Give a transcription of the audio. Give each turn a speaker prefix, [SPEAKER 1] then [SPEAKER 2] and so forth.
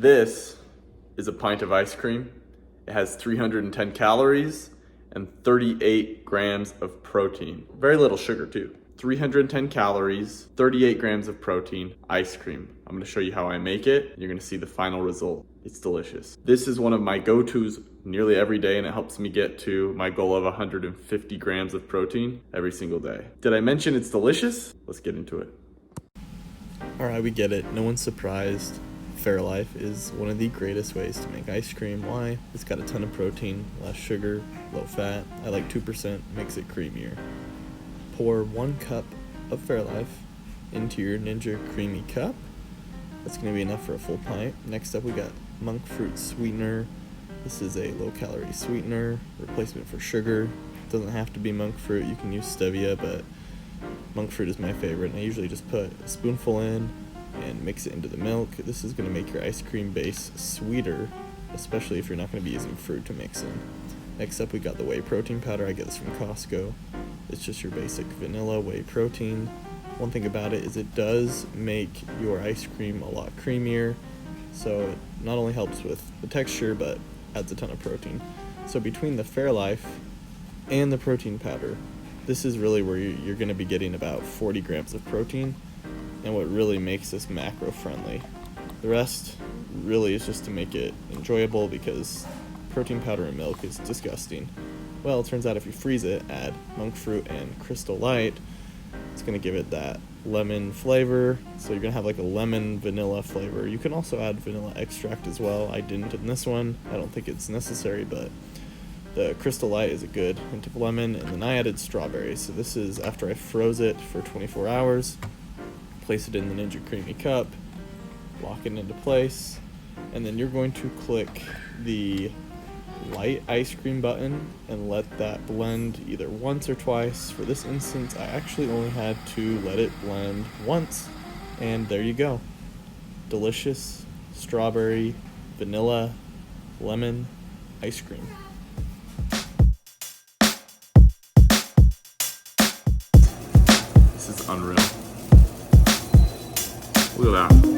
[SPEAKER 1] This is a pint of ice cream. It has 310 calories and 38 grams of protein. Very little sugar too. 310 calories, 38 grams of protein, ice cream. I'm gonna show you how I make it. You're gonna see the final result. It's delicious. This is one of my go-tos nearly every day, and it helps me get to my goal of 150 grams of protein every single day. Did I mention it's delicious? Let's get into it. All right, we get it. No one's surprised. Fairlife is one of the greatest ways to make ice cream. Why? It's got a ton of protein, less sugar, low fat. I like 2%, makes it creamier. Pour 1 cup of Fairlife into your Ninja Creami cup. That's going to be enough for a full pint. Next up, we got monk fruit sweetener. This is a low-calorie sweetener, replacement for sugar. It doesn't have to be monk fruit. You can use stevia, but monk fruit is my favorite. And I usually just put a spoonful in and mix it into the milk. This is going to make your ice cream base sweeter, especially if you're not going to be using fruit to mix in. Next up, we got the whey protein powder. I get this from Costco. It's just your basic vanilla whey protein. One thing about it is it does make your ice cream a lot creamier, so it not only helps with the texture, but adds a ton of protein. So between the Fairlife and the protein powder, this is really where you're going to be getting about 40 grams of protein, and what really makes this macro friendly. The rest really is just to make it enjoyable, because protein powder in milk is disgusting. Well, it turns out if you freeze it, add monk fruit and Crystal Light, it's going to give it that lemon flavor. So you're going to have like a lemon vanilla flavor. You can also add vanilla extract as well. I didn't in this one. I don't think it's necessary, but the Crystal Light is a good hint of lemon. And then I added strawberries. So this is after I froze it for 24 hours. Place it in the Ninja Creami cup, lock it into place, and then you're going to click the light ice cream button and let that blend either once or twice. For this instance, I actually only had to let it blend once, and there you go. Delicious strawberry, vanilla, lemon ice cream. This is unreal. Look at that.